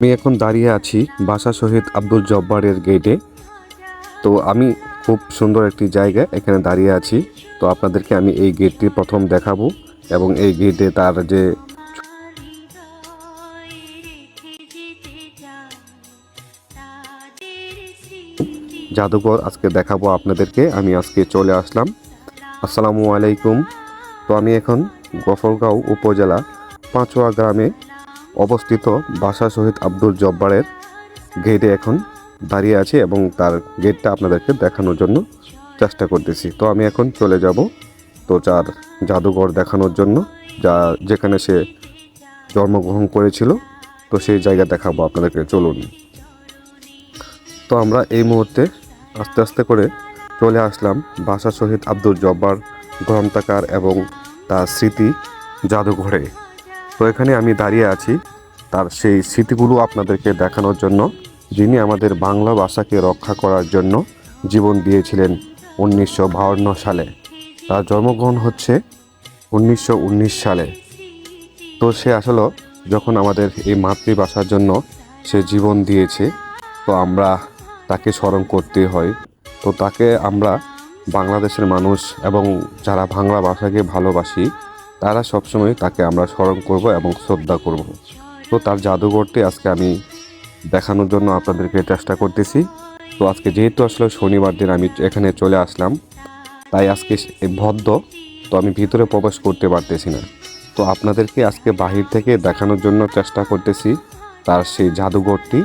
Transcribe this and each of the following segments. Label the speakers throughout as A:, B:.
A: আমি এখন দাঁড়িয়ে আছি বাসা শহীদ আব্দুল জব্বারের গেটে। তো আমি খুব সুন্দর একটি জায়গায় এখানে দাঁড়িয়ে আছি। তো আপনাদেরকে আমি এই গেটটি প্রথম দেখাবো এবং এই গেটে তার যে জাদুঘর আজকে দেখাবো আপনাদেরকে। আমি আজকে চলে আসলাম। আসসালামু আলাইকুম। তো আমি এখন গফরগাঁও উপজেলা পাঁচুয়া গ্রামে অবস্থিত বাসা শহীদ আব্দুল জব্বারের গেটে এখন দাঁড়িয়ে আছি এবং তার গেটটা আপনাদেরকে দেখানোর জন্য চেষ্টা করতেছি। তো আমি এখন চলে যাব তো তার জাদুঘর দেখানোর জন্য, যেখানে সে জন্মগ্রহণ করেছিল। তো সেই জায়গা দেখাবো আপনাদেরকে, চলুন। তো আমরা এই মুহূর্তে আস্তে আস্তে করে চলে আসলাম বাসা শহীদ আব্দুল জব্বার গ্রন্থাগার এবং তার স্মৃতি জাদুঘরে। তো এখানে আমি দাঁড়িয়ে আছি তার সেই স্মৃতিগুলো আপনাদেরকে দেখানোর জন্য, যিনি আমাদের বাংলা ভাষাকে রক্ষা করার জন্য জীবন দিয়েছিলেন 1952 সালে। তার জন্মগ্রহণ হচ্ছে 1919 সালে। তো সে আসলে যখন আমাদের এই মাতৃভাষার জন্য সে জীবন দিয়েছে, তো আমরা তাকে স্মরণ করতে হয়। তো তাকে আমরা বাংলাদেশের মানুষ এবং যারা বাংলা ভাষাকে ভালোবাসি, তারা সবসময় তাকে আমরা স্মরণ করব এবং শ্রদ্ধা করব। তো তার জাদুঘরটি আজকে আমি দেখানোর জন্য আপনাদেরকে চেষ্টা করতেছি। তো আজকে যেহেতু আসলে শনিবার দিন আমি এখানে চলে আসলাম, তাই আজকে ভদ্র, তো আমি ভিতরে প্রবেশ করতে পারতেছি না। তো আপনাদেরকে আজকে বাহির থেকে দেখানোর জন্য চেষ্টা করতেছি তার সেই জাদুঘরটি।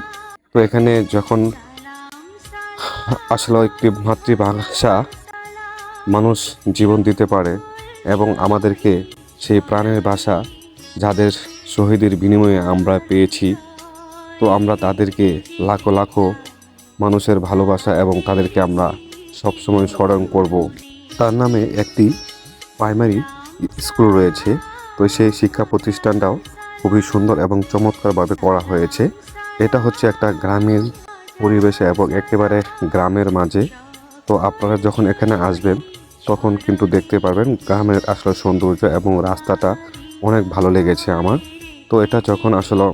A: তো এখানে যখন আসলে একটি মাতৃভাষা মানুষ জীবন দিতে পারে এবং আমাদেরকে সেই প্রাণের ভাষা যাদের শহীদের বিনিময়ে আমরা পেয়েছি, তো আমরা তাদেরকে লাখো লাখো মানুষের ভালোবাসা এবং তাদেরকে আমরা সবসময় স্মরণ করব। তার নামে একটি প্রাইমারি স্কুল রয়েছে। তো সেই শিক্ষা প্রতিষ্ঠানটাও খুবই সুন্দর এবং চমৎকারভাবে করা হয়েছে। এটা হচ্ছে একটা গ্রামের পরিবেশে এবং একেবারে গ্রামের মাঝে। তো আপনারা যখন এখানে আসবেন তখন কিন্তু দেখতে পারবেন গ্রামের আসলে সৌন্দর্য এবং রাস্তাটা অনেক ভালো লেগেছে আমার। তো এটা যখন আসলে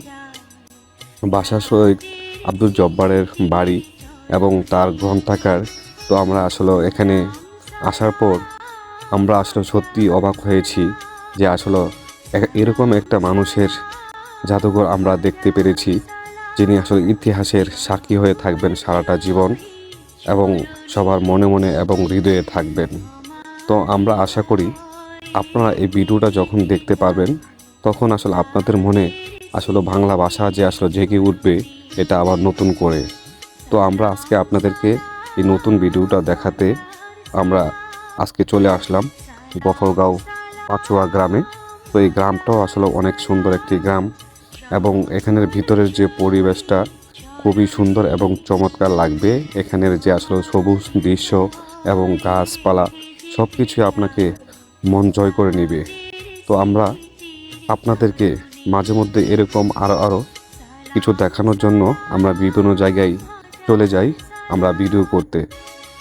A: বাসা শহীদ আব্দুল জব্বারের বাড়ি এবং তার গ্রন্থাগার, তো আমরা আসলে এখানে আসার পর আমরা আসলে সত্যি অবাক হয়েছি যে আসলে এরকম একটা মানুষের জাদুঘর আমরা দেখতে পেরেছি, যিনি আসলে ইতিহাসের সাক্ষী হয়ে থাকবেন সারাটা জীবন এবং সবার মনে মনে এবং হৃদয়ে থাকবেন। তো আমরা আশা করি আপনারা এই ভিডিওটা যখন দেখতে পারবেন তখন আসলে আপনাদের মনে আসলে বাংলা ভাষা যে আসলে জেগে উঠবে, এটা আবার নতুন করে। তো আমরা আজকে আপনাদেরকে এই নতুন ভিডিওটা দেখাতে আমরা আজকে চলে আসলাম গফরগাঁও পাঁচুয়া গ্রামে। তো এই গ্রামটাও আসলে অনেক সুন্দর একটি গ্রাম এবং এখানের ভিতরের যে পরিবেশটা খুবই সুন্দর এবং চমৎকার লাগবে। এখানের যে আসলে সবুজ দৃশ্য এবং গাছপালা সব কিছুই আপনাকে মন জয় করে নেবে। তো আমরা আপনাদেরকে মাঝে মধ্যে এরকম আরও কিছু দেখানোর জন্য আমরা বিভিন্ন জায়গায় চলে যাই আমরা ভিডিও করতে।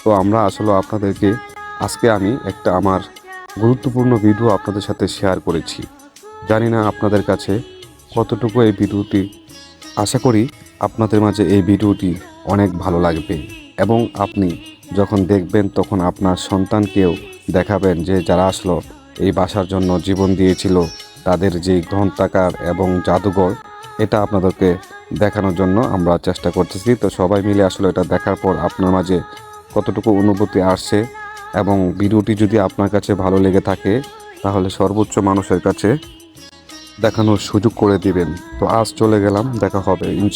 A: তো আমরা আসলে আপনাদেরকে আজকে আমি একটা আমার গুরুত্বপূর্ণ ভিডিও আপনাদের সাথে শেয়ার করেছি। জানি না আপনাদের কাছে কতটুকু এই ভিডিওটি, আশা করি আপনাদের মাঝে এই ভিডিওটি অনেক ভালো লাগবে এবং আপনি যখন দেখবেন তখন আপনার সন্তানকেও দেখাবেন যে যারা আসলো এই বাসার জন্য জীবন দিয়েছিল, তাদের যে গ্রন্থাগার এবং জাদুঘর, এটা আপনাদেরকে দেখানোর জন্য আমরা চেষ্টা করতেছি। তো সবাই মিলে আসলে এটা দেখার পর আপনার মাঝে কতটুকু অনুভূতি আসছে এবং ভিডিওটি যদি আপনার কাছে ভালো লেগে থাকে তাহলে সর্বোচ্চ মানুষের কাছে দেখানোর সুযোগ করে দিবেন। তো আজ চলে গেলাম, দেখা হবে ইনশাআল্লাহ।